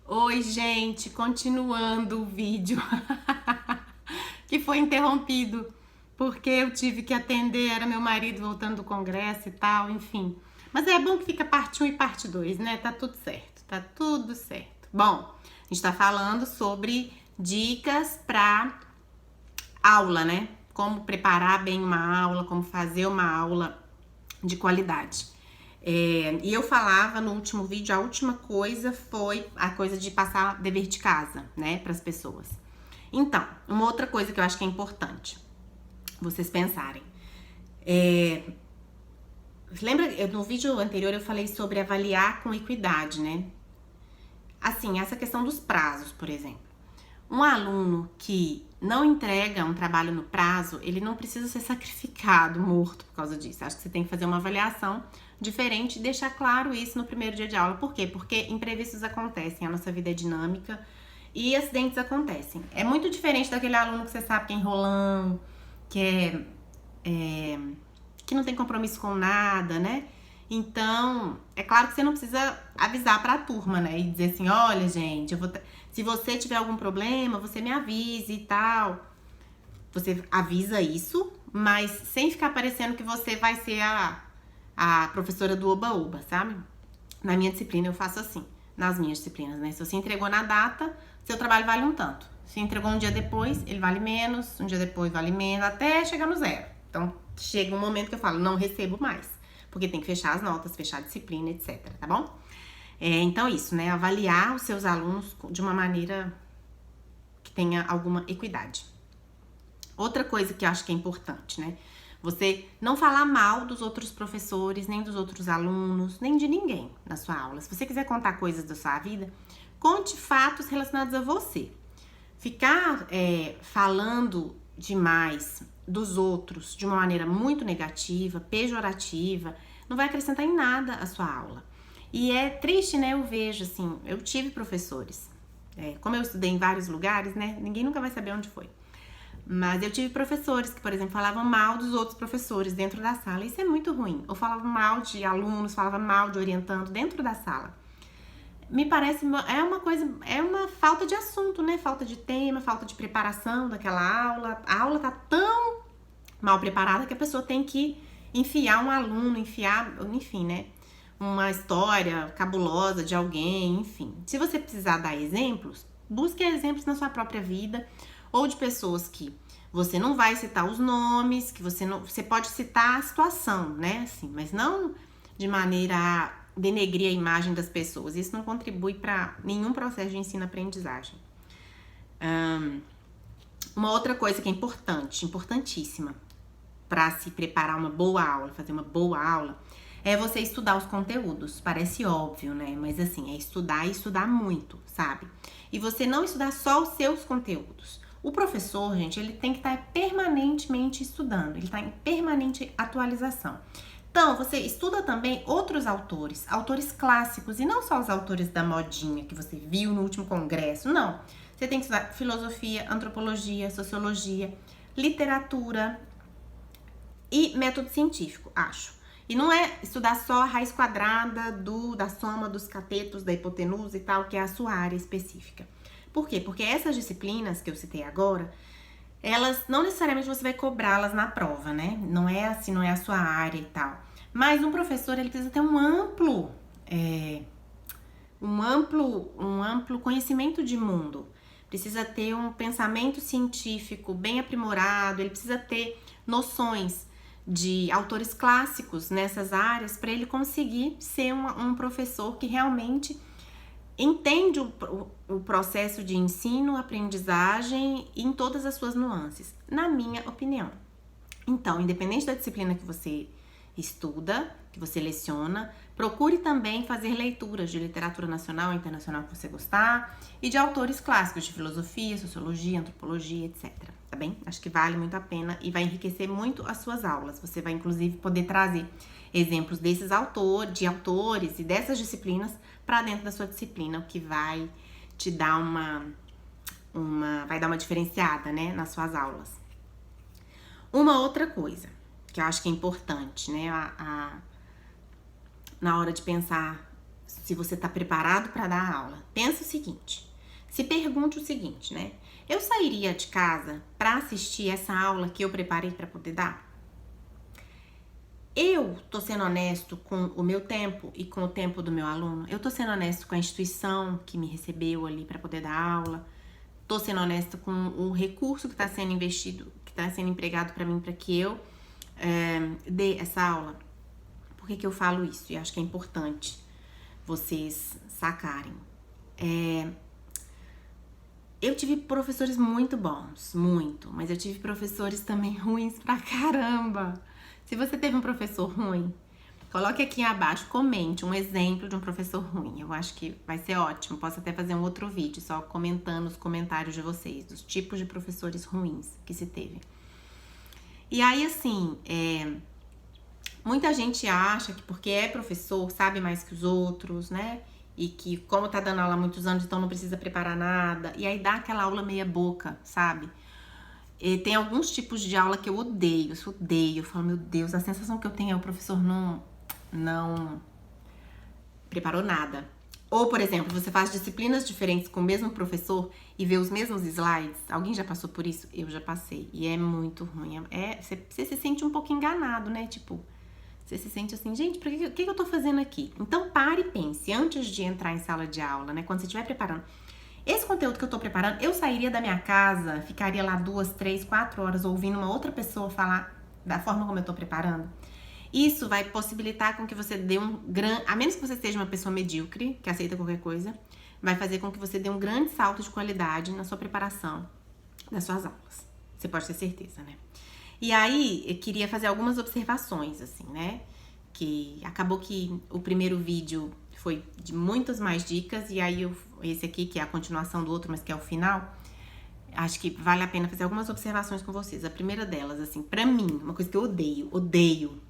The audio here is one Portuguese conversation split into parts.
Oi, gente, continuando o vídeo que foi interrompido porque eu tive que atender, era meu marido voltando do congresso e tal, enfim. Mas é bom que fica parte 1 e parte 2, né? Tá tudo certo, tá tudo certo. Bom, a gente tá falando sobre dicas pra aula, né? Como preparar bem uma aula, como fazer uma aula de qualidade. E eu falava no último vídeo, a última coisa foi a coisa de passar dever de casa, né, para as pessoas. Então, uma outra coisa que eu acho que é importante vocês pensarem. Lembra, no vídeo anterior eu falei sobre avaliar com equidade, né? Assim, essa questão dos prazos, por exemplo. Um aluno que não entrega um trabalho no prazo, ele não precisa ser sacrificado, morto por causa disso. Acho que você tem que fazer uma avaliação diferente e deixar claro isso no primeiro dia de aula. Por quê? Porque imprevistos acontecem, a nossa vida é dinâmica e acidentes acontecem. É muito diferente daquele aluno que você sabe que é enrolão, que não tem compromisso com nada, né? Então, é claro que você não precisa avisar para a turma, né? E dizer assim, olha, gente, se você tiver algum problema, você me avise e tal. Você avisa isso, mas sem ficar parecendo que você vai ser a professora do oba-oba, sabe? Na minha disciplina eu faço assim, nas minhas disciplinas, né? Se você entregou na data, seu trabalho vale um tanto. Se entregou um dia depois, ele vale menos, um dia depois vale menos, até chegar no zero. Então, chega um momento que eu falo, não recebo mais, porque tem que fechar as notas, fechar a disciplina, etc, tá bom? Então, isso, né? Avaliar os seus alunos de uma maneira que tenha alguma equidade. Outra coisa que eu acho que é importante, né? Você não falar mal dos outros professores, nem dos outros alunos, nem de ninguém na sua aula. Se você quiser contar coisas da sua vida, conte fatos relacionados a você. Ficar falando demais dos outros de uma maneira muito negativa, pejorativa, não vai acrescentar em nada a sua aula. E é triste, né? Eu vejo, assim, eu tive professores. Como eu estudei em vários lugares, né? Ninguém nunca vai saber onde foi. Mas eu tive professores que, por exemplo, falavam mal dos outros professores dentro da sala. Isso é muito ruim. Ou falavam mal de alunos, falavam mal de orientando dentro da sala. Me parece, é uma falta de assunto, né? Falta de tema, falta de preparação daquela aula. A aula tá tão mal preparada que a pessoa tem que enfiar um aluno, enfim, né? Uma história cabulosa de alguém, enfim. Se você precisar dar exemplos, busque exemplos na sua própria vida ou de pessoas que você não vai citar os nomes, que você pode citar a situação, né? Assim, mas não de maneira a denegrir a imagem das pessoas. Isso não contribui para nenhum processo de ensino-aprendizagem. Uma outra coisa que é importante, importantíssima, para se preparar uma boa aula, fazer uma boa aula, é você estudar os conteúdos. Parece óbvio, né? Mas assim, é estudar e estudar muito, sabe? E você não estudar só os seus conteúdos. O professor, gente, ele tem que estar permanentemente estudando, ele está em permanente atualização. Então, você estuda também outros autores clássicos, e não só os autores da modinha que você viu no último congresso, não. Você tem que estudar filosofia, antropologia, sociologia, literatura e método científico, acho. E não é estudar só a raiz quadrada da soma dos catetos, da hipotenusa e tal, que é a sua área específica. Por quê? Porque essas disciplinas que eu citei agora, elas não necessariamente você vai cobrá-las na prova, né? Não é assim, não é a sua área e tal. Mas um professor, ele precisa ter um amplo conhecimento de mundo. Precisa ter um pensamento científico bem aprimorado, ele precisa ter noções de autores clássicos nessas áreas para ele conseguir ser um professor que realmente entende o processo de ensino, aprendizagem em todas as suas nuances, na minha opinião. Então, independente da disciplina que você estuda, que você leciona, procure também fazer leituras de literatura nacional e internacional que você gostar e de autores clássicos de filosofia, sociologia, antropologia, etc. Tá bem? Acho que vale muito a pena e vai enriquecer muito as suas aulas. Você vai, inclusive, poder trazer exemplos desses autores e dessas disciplinas para dentro da sua disciplina, o que vai te dar vai dar uma diferenciada, né, nas suas aulas. Uma outra coisa que eu acho que é importante, né, na hora de pensar se você tá preparado para dar aula, pensa o seguinte, se pergunte o seguinte, né? Eu sairia de casa para assistir essa aula que eu preparei para poder dar? Eu tô sendo honesto com o meu tempo e com o tempo do meu aluno? Eu tô sendo honesto com a instituição que me recebeu ali para poder dar aula? Tô sendo honesto com o recurso que está sendo investido, que está sendo empregado para mim, para que eu dê essa aula? Por que eu falo isso? E acho que é importante vocês sacarem. Eu tive professores muito bons, muito, mas eu tive professores também ruins pra caramba. Se você teve um professor ruim, coloque aqui abaixo, comente um exemplo de um professor ruim. Eu acho que vai ser ótimo. Posso até fazer um outro vídeo só comentando os comentários de vocês, dos tipos de professores ruins que se teve. E aí, assim, muita gente acha que porque é professor, sabe mais que os outros, né? E que como tá dando aula há muitos anos, então não precisa preparar nada. E aí dá aquela aula meia boca, sabe? E tem alguns tipos de aula que eu odeio, eu falo, meu Deus, a sensação que eu tenho é o professor não preparou nada. Ou, por exemplo, você faz disciplinas diferentes com o mesmo professor e vê os mesmos slides. Alguém já passou por isso? Eu já passei. E é muito ruim. Você se sente um pouco enganado, né? Tipo, você se sente assim, gente, o que eu tô fazendo aqui? Então, pare e pense antes de entrar em sala de aula, né? Quando você estiver preparando. Esse conteúdo que eu tô preparando, eu sairia da minha casa, ficaria lá 2, 3, 4 horas ouvindo uma outra pessoa falar da forma como eu tô preparando. Isso vai possibilitar com que você dê a menos que você seja uma pessoa medíocre, que aceita qualquer coisa, vai fazer com que você dê um grande salto de qualidade na sua preparação das suas aulas. Você pode ter certeza, né? E aí, eu queria fazer algumas observações, assim, né? Que acabou que o primeiro vídeo foi de muitas mais dicas, e aí esse aqui, que é a continuação do outro, mas que é o final, acho que vale a pena fazer algumas observações com vocês. A primeira delas, assim, pra mim, uma coisa que eu odeio,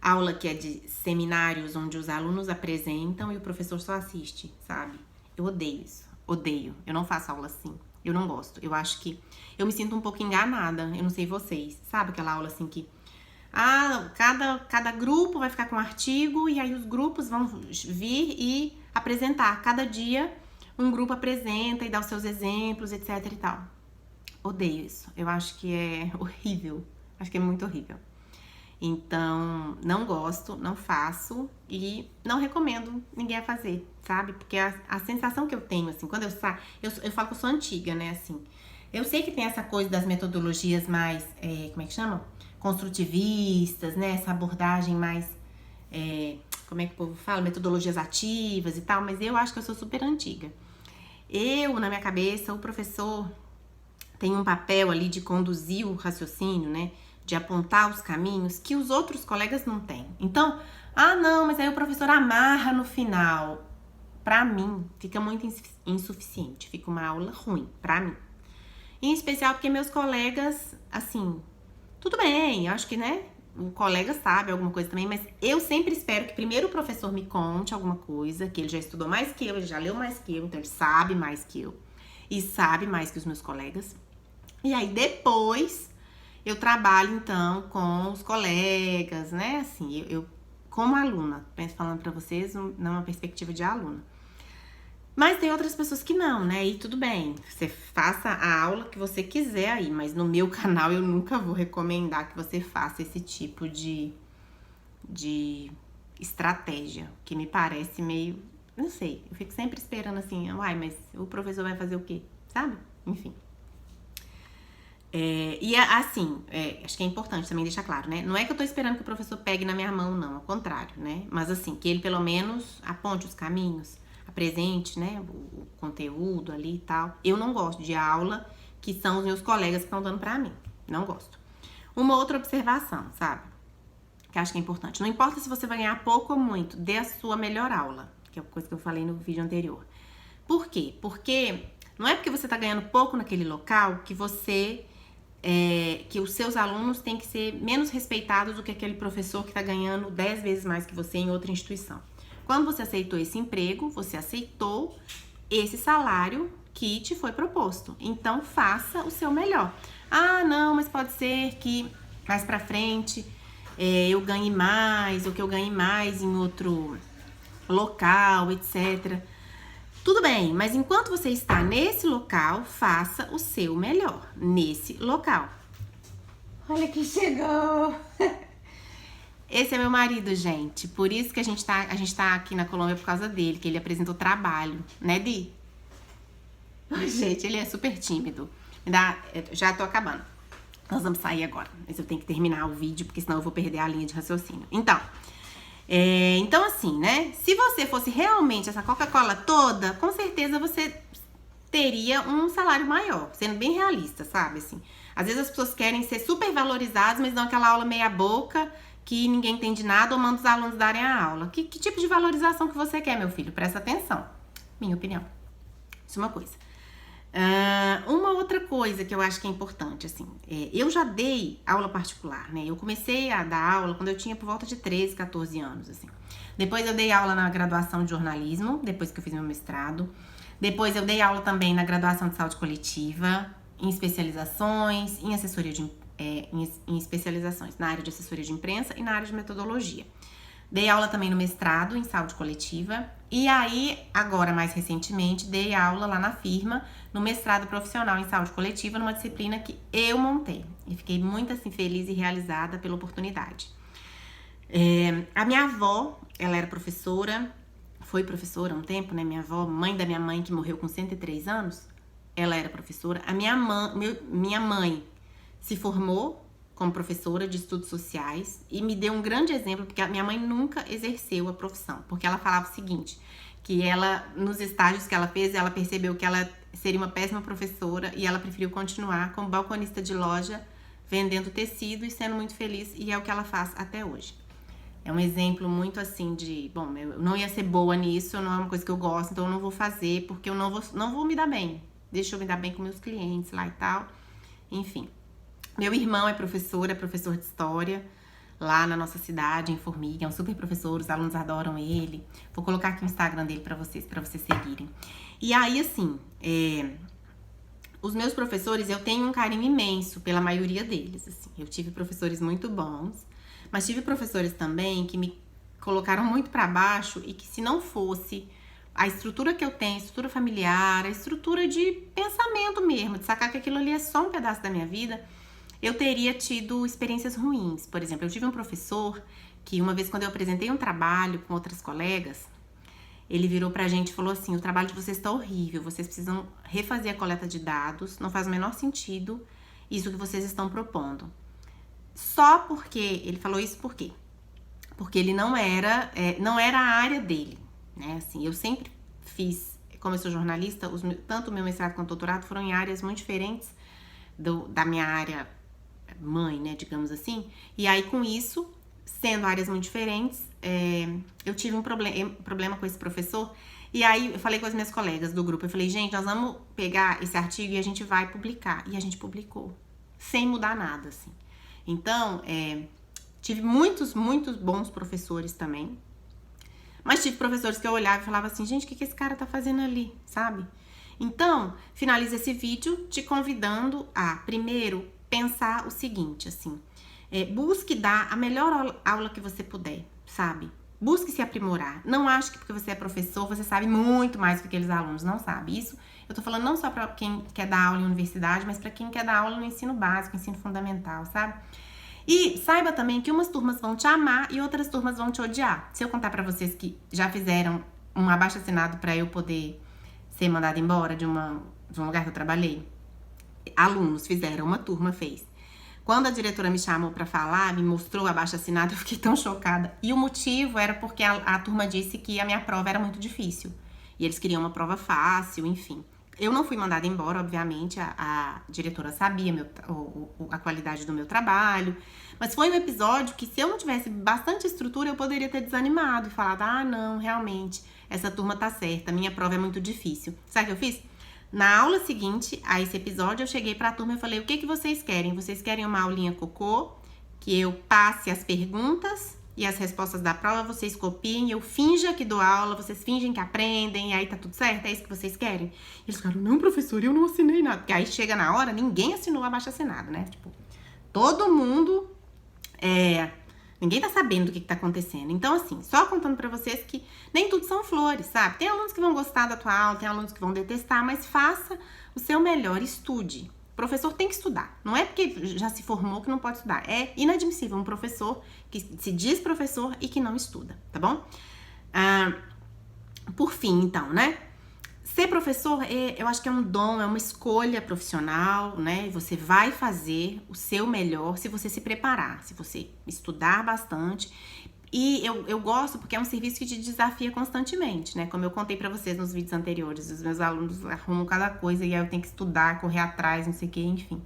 aula que é de seminários onde os alunos apresentam e o professor só assiste, sabe? Eu odeio isso, odeio. Eu não faço aula assim, eu não gosto. Eu acho que eu me sinto um pouco enganada, eu não sei vocês, sabe aquela aula assim que cada grupo vai ficar com um artigo e aí os grupos vão vir e apresentar. Cada dia um grupo apresenta e dá os seus exemplos, etc e tal. Odeio isso. Eu acho que é horrível. Acho que é muito horrível. Então, não gosto, não faço e não recomendo ninguém a fazer, sabe? Porque a sensação que eu tenho, assim, quando eu saio... Eu falo que eu sou antiga, né, assim. Eu sei que tem essa coisa das metodologias mais... como é que chama? Construtivistas, né? Essa abordagem mais, como é que o povo fala? Metodologias ativas e tal, mas eu acho que eu sou super antiga. Na minha cabeça, o professor tem um papel ali de conduzir o raciocínio, né? De apontar os caminhos que os outros colegas não têm. Então, não, mas aí o professor amarra no final. Pra mim, fica muito insuficiente, fica uma aula ruim, pra mim. Em especial porque meus colegas, assim... Tudo bem, eu acho que, né, o colega sabe alguma coisa também, mas eu sempre espero que primeiro o professor me conte alguma coisa, que ele já estudou mais que eu, ele já leu mais que eu, então ele sabe mais que eu e sabe mais que os meus colegas. E aí depois eu trabalho, então, com os colegas, né, assim, eu como aluna, falando pra vocês, numa perspectiva de aluna. Mas tem outras pessoas que não, né? E tudo bem, você faça a aula que você quiser aí, mas no meu canal eu nunca vou recomendar que você faça esse tipo de estratégia, que me parece meio... Não sei, eu fico sempre esperando assim, mas o professor vai fazer o quê? Sabe? Enfim. Acho que é importante também deixar claro, né? Não é que eu tô esperando que o professor pegue na minha mão, não, ao contrário, né? Mas assim, que ele pelo menos aponte os caminhos, apresente, né, o conteúdo ali e tal. Eu não gosto de aula que são os meus colegas que estão dando pra mim. Não gosto. Uma outra observação, sabe? Que acho que é importante. Não importa se você vai ganhar pouco ou muito, dê a sua melhor aula. Que é a coisa que eu falei no vídeo anterior. Por quê? Porque não é porque você tá ganhando pouco naquele local que que os seus alunos têm que ser menos respeitados do que aquele professor que tá ganhando 10 vezes mais que você em outra instituição. Quando você aceitou esse emprego, você aceitou esse salário que te foi proposto. Então, faça o seu melhor. Não, mas pode ser que mais pra frente eu ganhe mais, ou que eu ganhe mais em outro local, etc. Tudo bem, mas enquanto você está nesse local, faça o seu melhor nesse local. Olha quem chegou! Esse é meu marido, gente. Por isso que a gente tá aqui na Colômbia por causa dele, que ele apresentou trabalho, né, Di? Ai, gente, ele é super tímido. Já tô acabando. Nós vamos sair agora, mas eu tenho que terminar o vídeo, porque senão eu vou perder a linha de raciocínio. Então assim, né? Se você fosse realmente essa Coca-Cola toda, com certeza você teria um salário maior, sendo bem realista, sabe? Assim, às vezes as pessoas querem ser super valorizadas, mas dão aquela aula meia boca, que ninguém entende nada, ou manda os alunos darem a aula. Que tipo de valorização que você quer, meu filho? Presta atenção. Minha opinião. Isso é uma coisa. Uma outra coisa que eu acho que é importante, assim, eu já dei aula particular, né? Eu comecei a dar aula quando eu tinha por volta de 13, 14 anos, assim. Depois eu dei aula na graduação de jornalismo, depois que eu fiz meu mestrado. Depois eu dei aula também na graduação de saúde coletiva, em especializações, em assessoria em especializações na área de assessoria de imprensa e na área de metodologia. Dei aula também no mestrado em saúde coletiva e aí, agora mais recentemente, dei aula lá na firma, no mestrado profissional em saúde coletiva, numa disciplina que eu montei. E fiquei muito assim feliz e realizada pela oportunidade. A minha avó, ela era professora, foi professora há um tempo, né? Minha avó, mãe da minha mãe, que morreu com 103 anos, ela era professora. A minha mãe se formou como professora de estudos sociais e me deu um grande exemplo, porque a minha mãe nunca exerceu a profissão, porque ela falava o seguinte, que ela, nos estágios que ela fez, ela percebeu que ela seria uma péssima professora e ela preferiu continuar como balconista de loja, vendendo tecido e sendo muito feliz, e é o que ela faz até hoje. É um exemplo muito assim de, bom, eu não ia ser boa nisso, não é uma coisa que eu gosto, então eu não vou fazer, porque eu não vou me dar bem. Deixa eu me dar bem com meus clientes lá e tal, enfim. Meu irmão é professor de história, lá na nossa cidade, em Formiga, é um super professor, os alunos adoram ele. Vou colocar aqui o Instagram dele pra vocês seguirem. E aí, assim, os meus professores, eu tenho um carinho imenso pela maioria deles, assim. Eu tive professores muito bons, mas tive professores também que me colocaram muito pra baixo e que se não fosse a estrutura que eu tenho, a estrutura familiar, a estrutura de pensamento mesmo, de sacar que aquilo ali é só um pedaço da minha vida, eu teria tido experiências ruins. Por exemplo, eu tive um professor que uma vez quando eu apresentei um trabalho com outras colegas, ele virou pra gente e falou assim, o trabalho de vocês tá horrível, vocês precisam refazer a coleta de dados, não faz o menor sentido isso que vocês estão propondo. Só porque, ele falou isso por quê? Porque ele não era a área dele, né? Assim, eu sempre fiz, como eu sou jornalista, tanto o meu mestrado quanto o doutorado foram em áreas muito diferentes da minha área mãe, né, digamos assim. E aí, com isso, sendo áreas muito diferentes, eu tive um problema com esse professor. E aí, eu falei com as minhas colegas do grupo, eu falei, gente, nós vamos pegar esse artigo e a gente vai publicar. E a gente publicou, sem mudar nada, assim. Então, tive muitos bons professores também. Mas tive professores que eu olhava e falava assim, gente, o que esse cara tá fazendo ali, sabe? Então, finalizo esse vídeo te convidando a, primeiro, pensar o seguinte, assim, busque dar a melhor aula que você puder, sabe? Busque se aprimorar. Não ache que porque você é professor, você sabe muito mais do que aqueles alunos, não sabe. Isso eu tô falando não só pra quem quer dar aula em universidade, mas pra quem quer dar aula no ensino básico, ensino fundamental, sabe? E saiba também que umas turmas vão te amar e outras turmas vão te odiar. Se eu contar pra vocês que já fizeram um abaixo-assinado pra eu poder ser mandada embora de um lugar que eu trabalhei, alunos fizeram, uma turma fez. Quando a diretora me chamou pra falar, me mostrou o abaixo-assinado, eu fiquei tão chocada. E o motivo era porque a turma disse que a minha prova era muito difícil. E eles queriam uma prova fácil, enfim. Eu não fui mandada embora, obviamente, a diretora sabia a qualidade do meu trabalho. Mas foi um episódio que, se eu não tivesse bastante estrutura, eu poderia ter desanimado e falado, ah, não, realmente, essa turma tá certa, minha prova é muito difícil. Sabe o que eu fiz? Na aula seguinte a esse episódio, eu cheguei pra turma e falei, o que vocês querem? Vocês querem uma aulinha cocô? Que eu passe as perguntas e as respostas da prova, vocês copiem, eu finja que dou aula, vocês fingem que aprendem, e aí tá tudo certo? É isso que vocês querem? E eles falaram, não, professor, eu não assinei nada. Porque aí chega na hora, ninguém assinou abaixo-assinado, né? Tipo, todo mundo, Ninguém tá sabendo do que tá acontecendo. Então, assim, só contando pra vocês que nem tudo são flores, sabe? Tem alunos que vão gostar da tua aula, tem alunos que vão detestar, mas faça o seu melhor, estude. O professor tem que estudar. Não é porque já se formou que não pode estudar. É inadmissível um professor que se diz professor e que não estuda, tá bom? Por fim, então, né? Ser professor, eu acho que é um dom, é uma escolha profissional, né? Você vai fazer o seu melhor se você se preparar, se você estudar bastante. E eu gosto porque é um serviço que te desafia constantemente, né? Como eu contei pra vocês nos vídeos anteriores, os meus alunos arrumam cada coisa e aí eu tenho que estudar, correr atrás, não sei o que, enfim.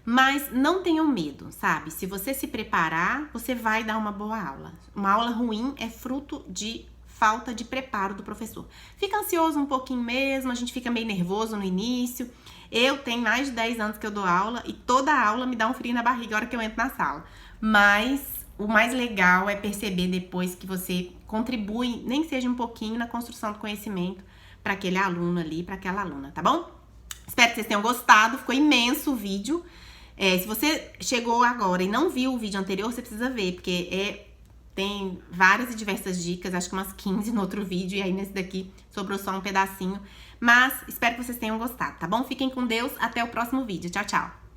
Mas não tenham medo, sabe? Se você se preparar, você vai dar uma boa aula. Uma aula ruim é fruto de falta de preparo do professor. Fica ansioso um pouquinho mesmo, a gente fica meio nervoso no início. Eu tenho mais de 10 anos que eu dou aula e toda aula me dá um frio na barriga a hora que eu entro na sala. Mas o mais legal é perceber depois que você contribui, nem seja um pouquinho, na construção do conhecimento para aquele aluno ali, para aquela aluna, tá bom? Espero que vocês tenham gostado, ficou imenso o vídeo. Se você chegou agora e não viu o vídeo anterior, você precisa ver, porque tem várias e diversas dicas, acho que umas 15 no outro vídeo, e aí nesse daqui sobrou só um pedacinho. Mas espero que vocês tenham gostado, tá bom? Fiquem com Deus, até o próximo vídeo. Tchau, tchau!